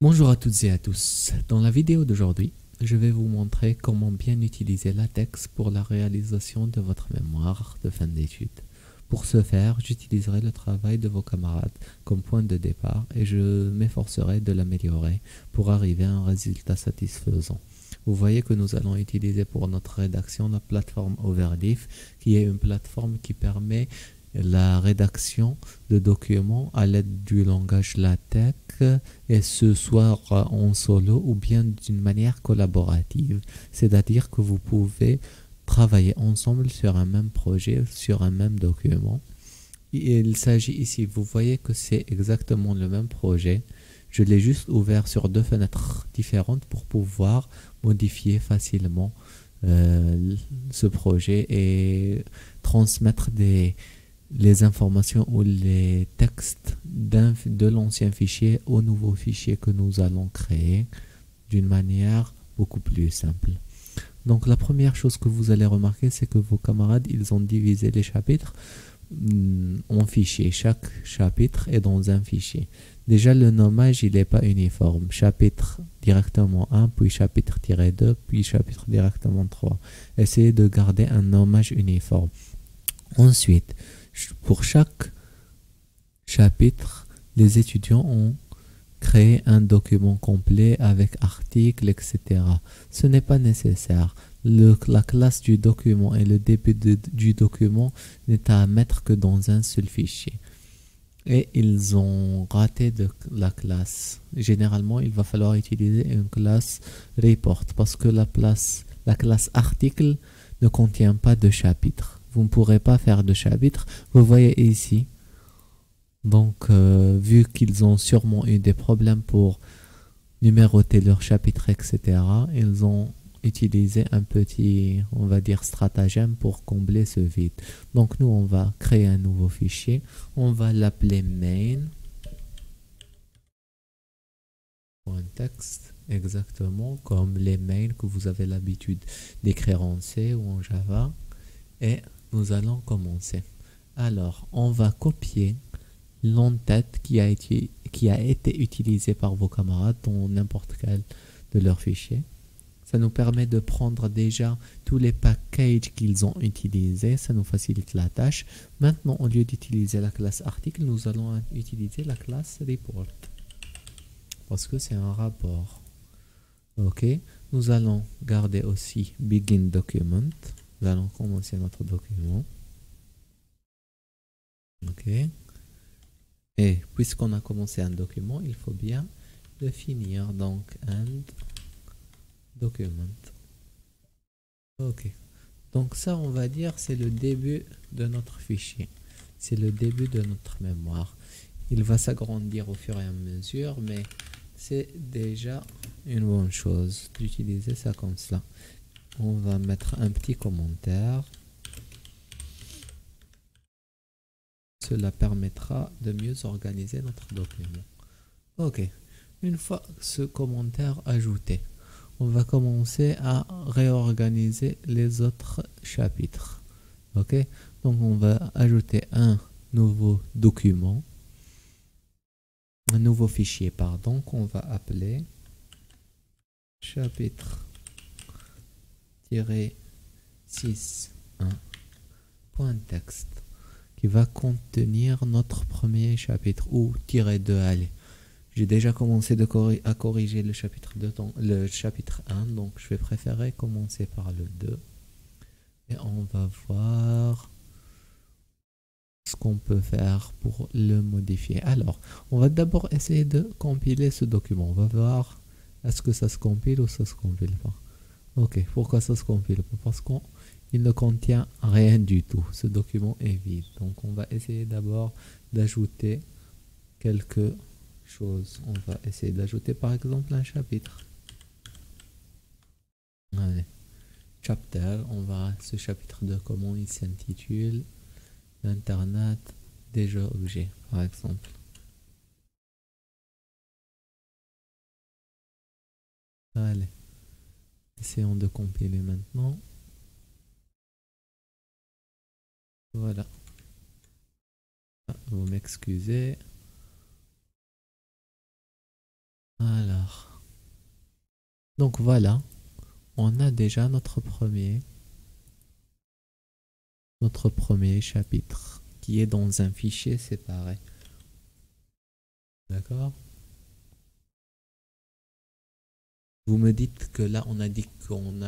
Bonjour à toutes et à tous. Dans la vidéo d'aujourd'hui, je vais vous montrer comment bien utiliser LaTeX pour la réalisation de votre mémoire de fin d'études. Pour ce faire, j'utiliserai le travail de vos camarades comme point de départ et je m'efforcerai de l'améliorer pour arriver à un résultat satisfaisant. Vous voyez que nous allons utiliser pour notre rédaction la plateforme Overleaf, qui est une plateforme qui permet la rédaction de documents à l'aide du langage LaTeX, et ce soit en solo ou bien d'une manière collaborative. C'est-à-dire que vous pouvez travailler ensemble sur un même projet, sur un même document. Il s'agit ici, vous voyez que c'est exactement le même projet. Je l'ai juste ouvert sur deux fenêtres différentes pour pouvoir modifier facilement ce projet et transmettre les informations ou les textes de l'ancien fichier au nouveau fichier que nous allons créer d'une manière beaucoup plus simple. Donc la première chose que vous allez remarquer, c'est que vos camarades, ils ont divisé les chapitres en fichiers. Chaque chapitre est dans un fichier. Déjà, le nommage, il n'est pas uniforme. Chapitre directement 1, puis chapitre-2, puis chapitre directement 3. Essayez de garder un nommage uniforme. Ensuite, pour chaque chapitre, les étudiants ont créé un document complet avec articles, etc. Ce n'est pas nécessaire. La classe du document et le début du document n'est à mettre que dans un seul fichier. Et ils ont raté de la classe. Généralement, il va falloir utiliser une classe report parce que la classe article ne contient pas de chapitre. Vous ne pourrez pas faire de chapitre. Vous voyez ici. Donc, vu qu'ils ont sûrement eu des problèmes pour numéroter leurs chapitres, etc., ils ont utilisé un petit, on va dire, stratagème pour combler ce vide. Donc, nous, on va créer un nouveau fichier. On va l'appeler main.text, exactement comme les mails que vous avez l'habitude d'écrire en C ou en Java. Et nous allons commencer. Alors, on va copier l'entête qui a été utilisé par vos camarades dans n'importe quel de leurs fichiers. Ça nous permet de prendre déjà tous les packages qu'ils ont utilisés. Ça nous facilite la tâche. Maintenant, au lieu d'utiliser la classe article, nous allons utiliser la classe report. Parce que c'est un rapport. Ok. Nous allons garder aussi begin document. Nous allons commencer notre document. Ok. Et puisqu'on a commencé un document, il faut bien le finir. Donc, end document. Ok. Donc ça, on va dire, c'est le début de notre fichier. C'est le début de notre mémoire. Il va s'agrandir au fur et à mesure, mais c'est déjà une bonne chose d'utiliser ça comme cela. On va mettre un petit commentaire. Cela permettra de mieux organiser notre document. Ok. Une fois ce commentaire ajouté, on va commencer à réorganiser les autres chapitres. Ok. Donc on va ajouter un nouveau document, un nouveau fichier, pardon, qu'on va appeler chapitre-6.text, qui va contenir notre premier chapitre, ou -2, allez. J'ai déjà commencé à corriger le chapitre 2, le chapitre 1, donc je vais préférer commencer par le 2. Et on va voir ce qu'on peut faire pour le modifier. Alors, on va d'abord essayer de compiler ce document. On va voir est-ce que ça se compile ou ça se compile pas. Ok, pourquoi ça se compile pas? Parce qu'il ne contient rien du tout. Ce document est vide. Donc, on va essayer d'abord d'ajouter quelques choses. On va essayer d'ajouter par exemple un chapitre. Allez. Chapter, on va ce chapitre de comment il s'intitule. L'internet déjà objet, par exemple. Allez, essayons de compiler maintenant. Voilà. Vous m'excusez. Voilà. Donc voilà, on a déjà notre premier chapitre qui est dans un fichier séparé. D'accord? Vous me dites que là, on a dit qu'on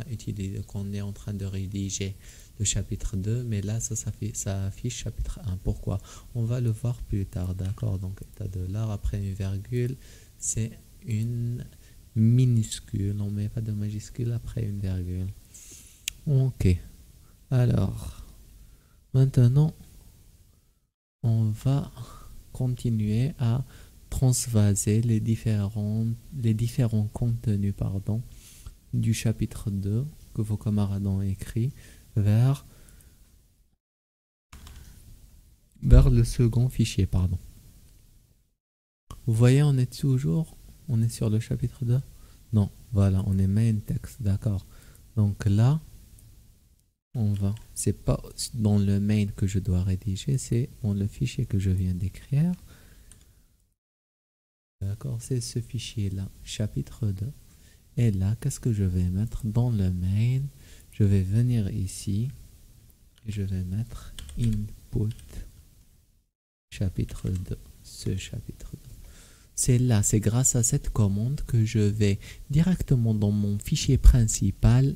est en train de rédiger le chapitre 2, mais là, ça affiche chapitre 1. Pourquoi? On va le voir plus tard, d'accord? Donc, état de l'art, après une virgule, c'est une minuscule. On ne met pas de majuscule après une virgule. Ok. Alors, maintenant, on va continuer à transvaser les différents contenus du chapitre 2 que vos camarades ont écrit vers le second fichier. Vous voyez, on est sur le chapitre 2. Non, voilà, on est main text, d'accord. Donc là, c'est pas dans le main que je dois rédiger, c'est dans le fichier que je viens d'écrire. D'accord, c'est ce fichier-là, chapitre 2. Et là, qu'est-ce que je vais mettre dans le main? Je vais venir ici et je vais mettre input chapitre 2, ce chapitre 2. C'est grâce à cette commande que je vais directement dans mon fichier principal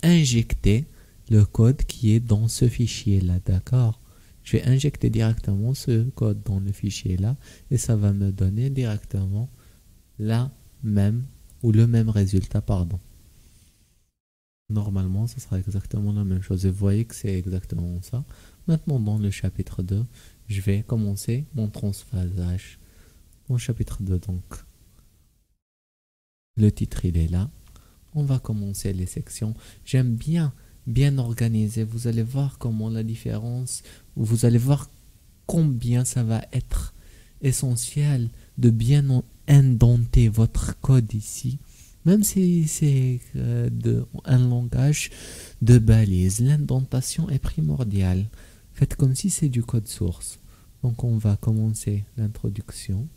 injecter le code qui est dans ce fichier-là, d'accord? Je vais injecter directement ce code dans le fichier-là et ça va me donner directement le même résultat, Normalement, ce sera exactement la même chose. Vous voyez que c'est exactement ça. Maintenant, dans le chapitre 2, je vais commencer mon transphasage. Dans le chapitre 2, donc, le titre, il est là. On va commencer les sections. J'aime bien organiser. Vous allez voir comment la différence, vous allez voir combien ça va être essentiel de bien indenter votre code ici. Même si c'est un langage de balise, l'indentation est primordiale. Faites comme si c'est du code source. Donc on va commencer l'introduction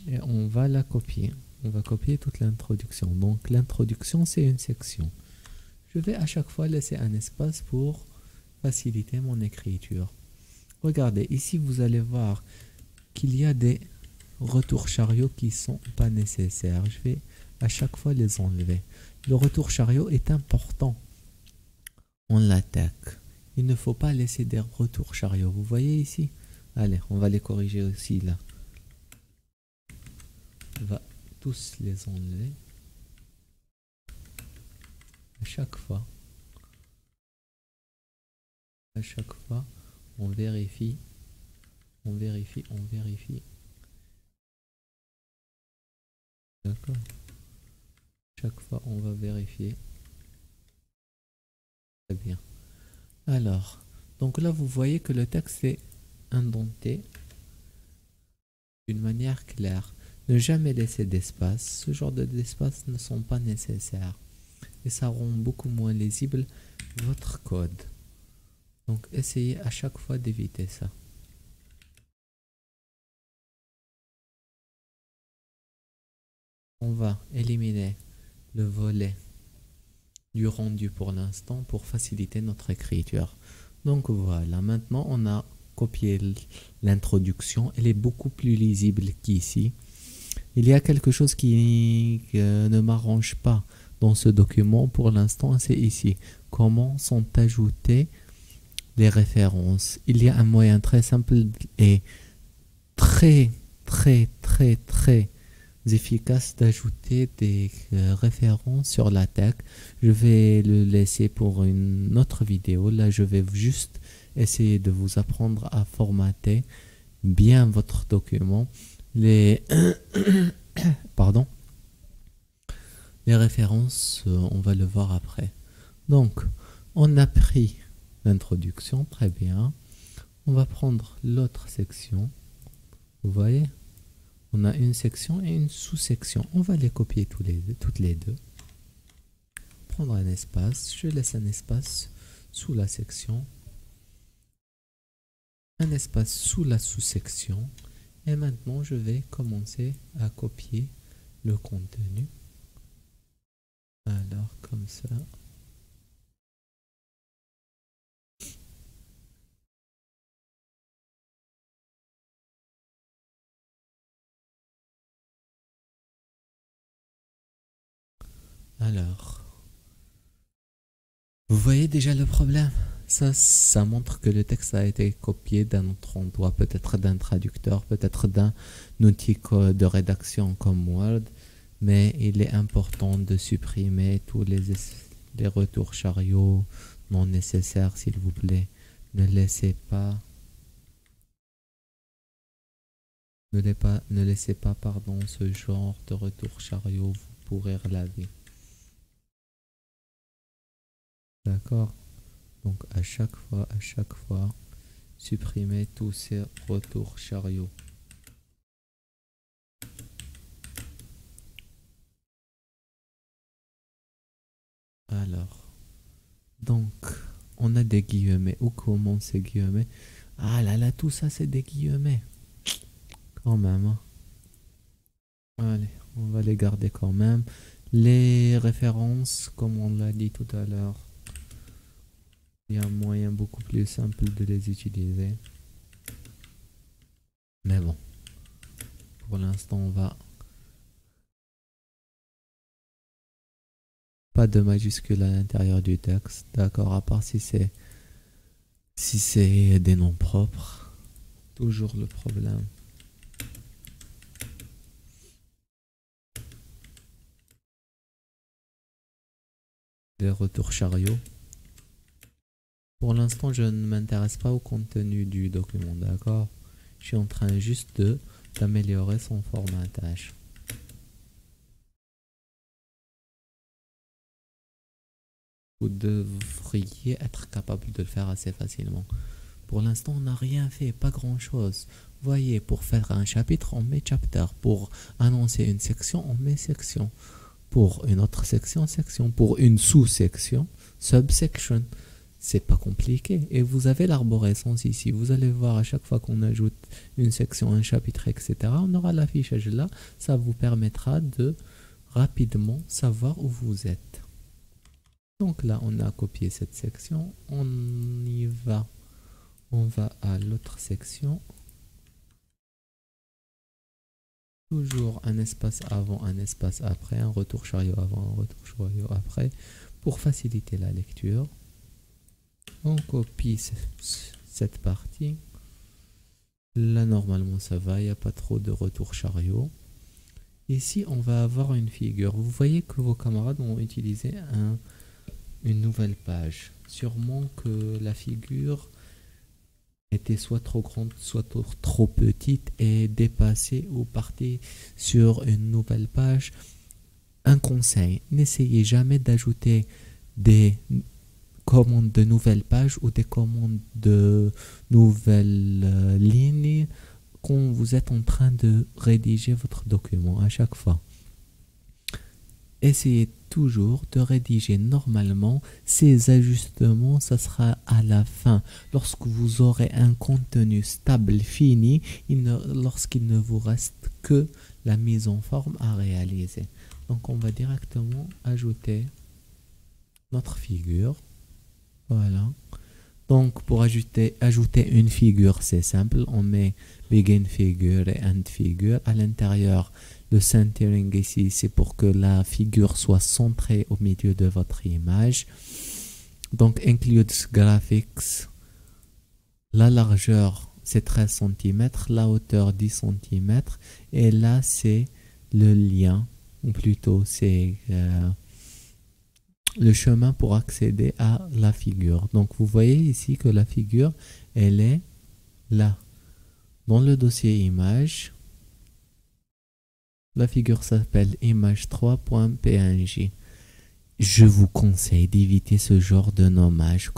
et on va la copier. On va copier toute l'introduction. Donc l'introduction, c'est une section. Je vais à chaque fois laisser un espace pour faciliter mon écriture. Regardez, ici vous allez voir qu'il y a des retours chariot qui ne sont pas nécessaires. Je vais à chaque fois les enlever. Le retour chariot est important en l'attaque. Il ne faut pas laisser des retours chariot. Vous voyez ici? Allez, on va les corriger aussi là. On va tous les enlever. À chaque fois, on vérifie. D'accord? Chaque fois, on va vérifier. Très bien. Alors, donc là, vous voyez que le texte est indenté d'une manière claire. Ne jamais laisser d'espace. Ce genre d'espace ne sont pas nécessaires. Et ça rend beaucoup moins lisible votre code. Donc, essayez à chaque fois d'éviter ça. On va éliminer le volet du rendu pour l'instant pour faciliter notre écriture. Donc voilà, maintenant on a copié l'introduction. Elle est beaucoup plus lisible qu'ici. Il y a quelque chose qui ne m'arrange pas dans ce document pour l'instant, c'est ici. Comment sont ajoutées les références? Il y a un moyen très simple et très efficace d'ajouter des références sur l'attaque. Je vais le laisser pour une autre vidéo. Là, je vais juste essayer de vous apprendre à formater bien votre document. Les références, on va le voir après. Donc, on a pris l'introduction, très bien. On va prendre l'autre section. Vous voyez? On a une section et une sous-section. On va les copier toutes les deux. Prendre un espace. Je laisse un espace sous la section. Un espace sous la sous-section. Et maintenant, je vais commencer à copier le contenu. Alors, comme ça. Alors, vous voyez déjà le problème? Ça montre que le texte a été copié d'un autre endroit, peut-être d'un traducteur, peut-être d'un outil de rédaction comme Word, mais il est important de supprimer tous les retours chariots non nécessaires, s'il vous plaît. Ne laissez pas, ne laissez pas, pardon, ce genre de retour chariot vous pourrir la vie. D'accord? Donc à chaque fois, supprimez tous ces retours chariots. Alors, donc, on a des guillemets. Où commencent ces guillemets? Ah là là, tout ça c'est des guillemets. Quand même. Hein. Allez, on va les garder quand même. Les références, comme on l'a dit tout à l'heure, il y a un moyen beaucoup plus simple de les utiliser. Mais bon, pour l'instant, on va... Pas de majuscule à l'intérieur du texte, d'accord, à part si c'est des noms propres. Toujours le problème. Des retours chariots. Pour l'instant, je ne m'intéresse pas au contenu du document, d'accord? Je suis en train juste d'améliorer son formatage. Vous devriez être capable de le faire assez facilement. Pour l'instant, on n'a rien fait, pas grand-chose. Voyez, pour faire un chapitre, on met chapter. Pour annoncer une section, on met section. Pour une autre section, section. Pour une sous-section, subsection. C'est pas compliqué. Et vous avez l'arborescence ici. Vous allez voir à chaque fois qu'on ajoute une section, un chapitre, etc. On aura l'affichage là. Ça vous permettra de rapidement savoir où vous êtes. Donc là, on a copié cette section. On y va. On va à l'autre section. Toujours un espace avant, un espace après. Un retour chariot avant, un retour chariot après. Pour faciliter la lecture. On copie cette partie. Là, normalement, ça va. Il n'y a pas trop de retour chariot. Ici, on va avoir une figure. Vous voyez que vos camarades ont utilisé une nouvelle page. Sûrement que la figure était soit trop grande, soit trop petite et dépassée ou partie sur une nouvelle page. Un conseil, n'essayez jamais d'ajouter des commandes de nouvelles pages ou des commandes de nouvelles lignes quand vous êtes en train de rédiger votre document à chaque fois. Essayez toujours de rédiger normalement. Ces ajustements, ça sera à la fin, lorsque vous aurez un contenu stable, fini, lorsqu'il ne vous reste que la mise en forme à réaliser. Donc on va directement ajouter notre figure. Voilà. Donc pour ajouter une figure, c'est simple. On met begin figure et end figure. À l'intérieur, le centering ici, c'est pour que la figure soit centrée au milieu de votre image. Donc includes graphics. La largeur, c'est 13 cm. La hauteur, 10 cm. Et là, c'est le lien. Ou plutôt, c'est... le chemin pour accéder à la figure. Donc vous voyez ici que la figure, elle est là. Dans le dossier image, la figure s'appelle image3.png. Je vous conseille d'éviter ce genre de nommage.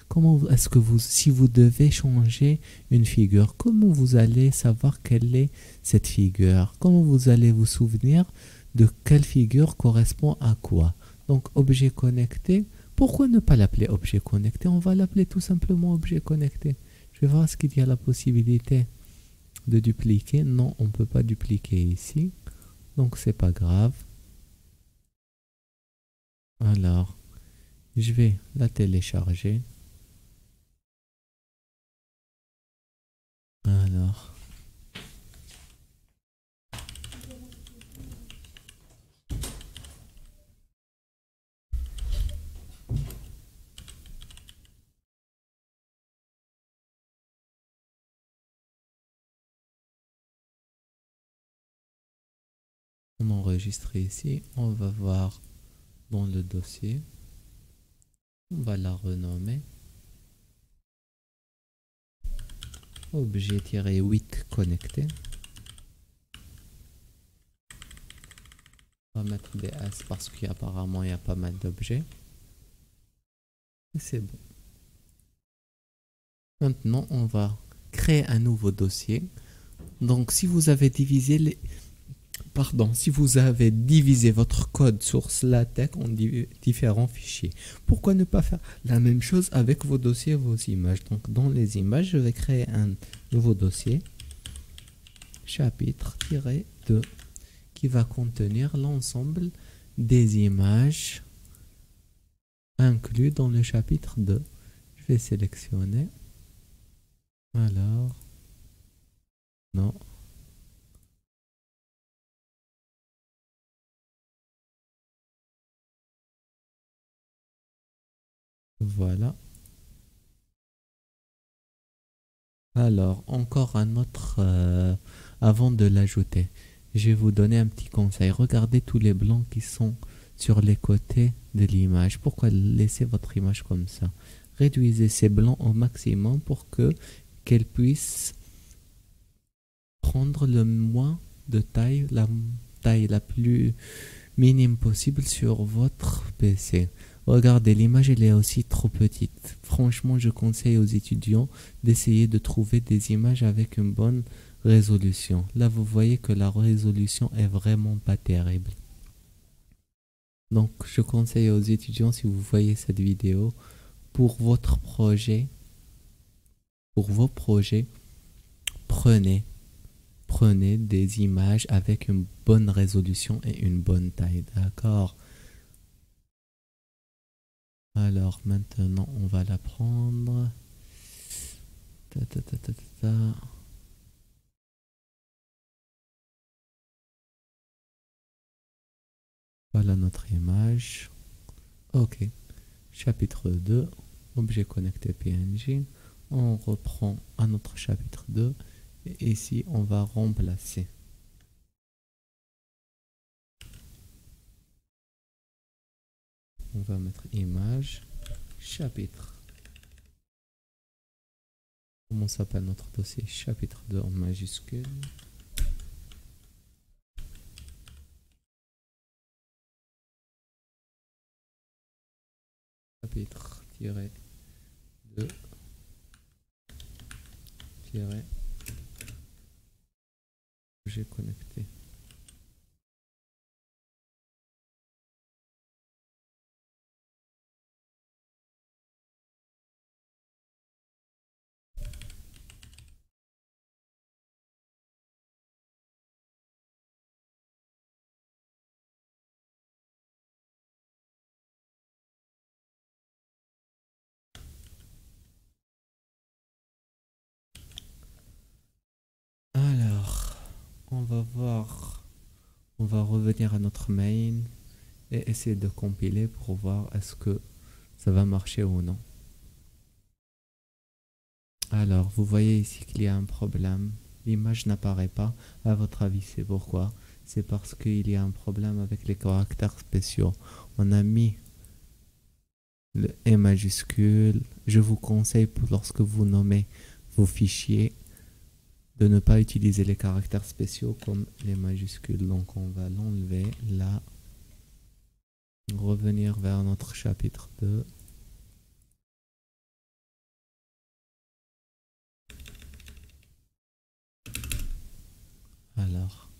Comment est-ce que si vous devez changer une figure, comment vous allez savoir quelle est cette figure? Comment vous allez vous souvenir de quelle figure correspond à quoi? Donc, objet connecté, pourquoi ne pas l'appeler objet connecté? On va l'appeler tout simplement objet connecté. Je vais voir ce qu'il y a la possibilité de dupliquer. Non, on ne peut pas dupliquer ici. Donc c'est pas grave. Alors, je vais la télécharger. Alors, on enregistre ici. On va voir dans le dossier. On va la renommer. Objet-8 connecté. On va mettre BS parce qu'apparemment il y a pas mal d'objets. Et c'est bon. Maintenant, on va créer un nouveau dossier. Donc, si vous avez divisé si vous avez divisé votre code source LaTeX en différents fichiers, pourquoi ne pas faire la même chose avec vos dossiers et vos images? Donc, dans les images, je vais créer un nouveau dossier, chapitre-2, qui va contenir l'ensemble des images inclus dans le chapitre 2. Je vais sélectionner. Alors, non. Voilà. Alors, encore un autre, avant de l'ajouter, je vais vous donner un petit conseil. Regardez tous les blancs qui sont sur les côtés de l'image. Pourquoi laisser votre image comme ça? Réduisez ces blancs au maximum pour qu'elle puisse prendre le moins de taille, la taille la plus minime possible sur votre PC. Regardez, l'image elle est aussi trop petite. Franchement, je conseille aux étudiants d'essayer de trouver des images avec une bonne résolution. Là, vous voyez que la résolution est vraiment pas terrible. Donc, je conseille aux étudiants, si vous voyez cette vidéo, pour votre projet, pour vos projets, prenez des images avec une bonne résolution et une bonne taille, d'accord? Alors maintenant, on va la prendre. Ta, ta, ta, ta, ta, ta. Voilà notre image. Ok. Chapitre 2. Objet connecté PNG. On reprend à notre chapitre 2. Et ici, on va remplacer. On va mettre image, chapitre. Comment s'appelle notre dossier? Chapitre 2 en majuscule. Chapitre-2 objet connecté. Alors, on va voir, on va revenir à notre main et essayer de compiler pour voir est-ce que ça va marcher ou non. Alors, vous voyez ici qu'il y a un problème. L'image n'apparaît pas. À votre avis, c'est pourquoi? C'est parce qu'il y a un problème avec les caractères spéciaux. On a mis le E majuscule. Je vous conseille, lorsque vous nommez vos fichiers, de ne pas utiliser les caractères spéciaux comme les majuscules. Donc on va l'enlever là. Revenir vers notre chapitre 2. Alors,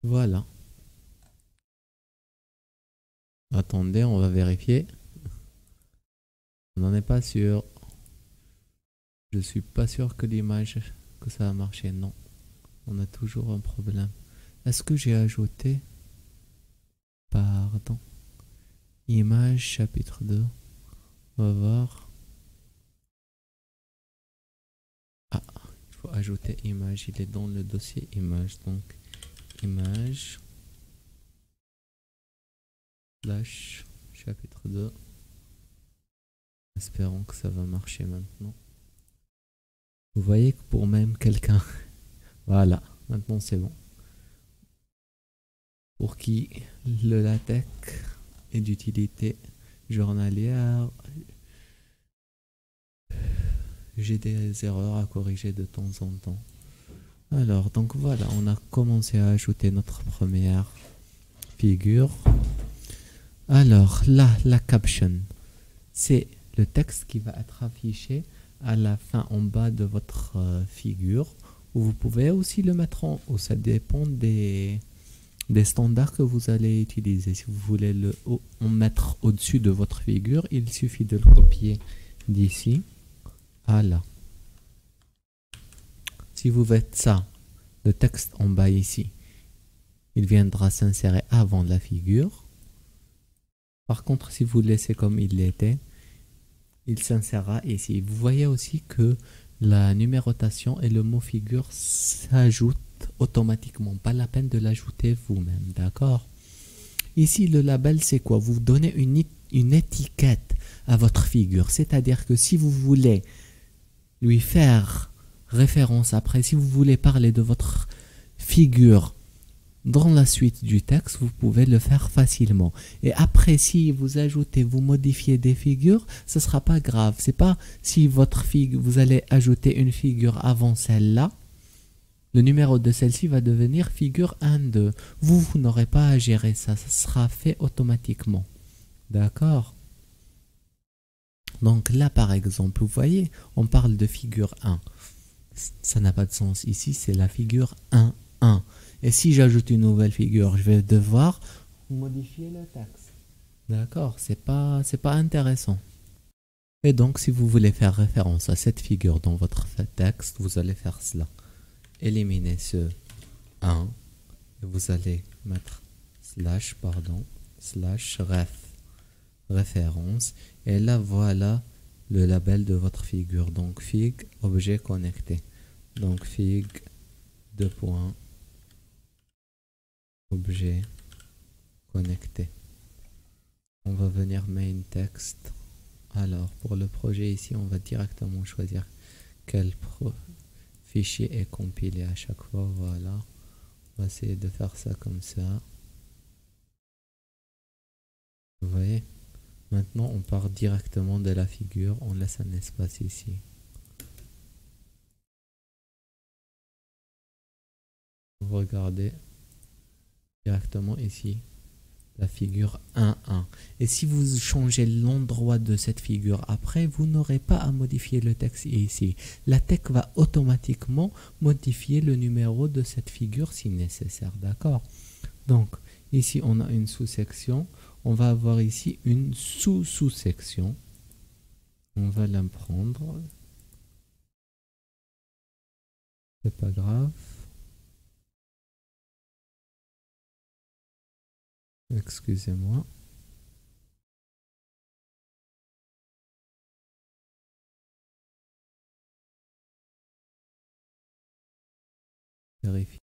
Voilà. Attendez, on va vérifier. On n'en est pas sûr. Je suis pas sûr que l'image, que ça a marché. Non, on a toujours un problème. Est-ce que j'ai ajouté? Pardon. Image chapitre 2. On va voir. Ah, il faut ajouter image. Il est dans le dossier image. Donc, image slash chapitre 2. Espérons que ça va marcher maintenant. Vous voyez que pour même quelqu'un... Voilà, maintenant c'est bon. Pour qui le LaTeX est d'utilité journalière, j'ai des erreurs à corriger de temps en temps. Alors, donc voilà, on a commencé à ajouter notre première figure. Alors là, la caption, c'est le texte qui va être affiché à la fin en bas de votre figure. Ou vous pouvez aussi le mettre en haut, ça dépend des standards que vous allez utiliser. Si vous voulez en mettre au-dessus de votre figure, il suffit de le copier d'ici à là. Si vous faites ça, le texte en bas ici, il viendra s'insérer avant la figure. Par contre, si vous le laissez comme il l'était, il s'insérera ici. Vous voyez aussi que la numérotation et le mot figure s'ajoutent automatiquement. Pas la peine de l'ajouter vous-même, d'accord? Ici, le label, c'est quoi? Vous donnez une étiquette à votre figure. C'est-à-dire que si vous voulez lui faire référence après, si vous voulez parler de votre figure dans la suite du texte, vous pouvez le faire facilement. Et après, si vous ajoutez, vous modifiez des figures, ce ne sera pas grave. C'est pas si votre figure, vous allez ajouter une figure avant celle-là, le numéro de celle-ci va devenir figure 1, 2. Vous n'aurez pas à gérer ça, ça sera fait automatiquement. D'accord? Donc là, par exemple, vous voyez, on parle de figure 1. Ça n'a pas de sens. Ici, c'est la figure 1, 1. Et si j'ajoute une nouvelle figure, je vais devoir modifier le texte. D'accord? C'est pas intéressant. Et donc, si vous voulez faire référence à cette figure dans votre texte, vous allez faire cela. Éliminer ce 1. Et vous allez mettre slash ref, référence. Et là, voilà le label de votre figure. Donc, fig, objet connecté. Donc, fig, objet connecté. On va venir main text. Alors, pour le projet ici, on va directement choisir quel fichier est compilé à chaque fois. Voilà. On va essayer de faire ça comme ça. Vous voyez? Maintenant, on part directement de la figure. On laisse un espace ici. Vous regardez directement ici la figure 1,1. Et si vous changez l'endroit de cette figure après, vous n'aurez pas à modifier le texte ici. La TEC va automatiquement modifier le numéro de cette figure si nécessaire. D'accord? Donc, ici, on a une sous-section. On va avoir ici une sous-sous-section. On va la prendre. C'est pas grave. Excusez-moi. Vérifier.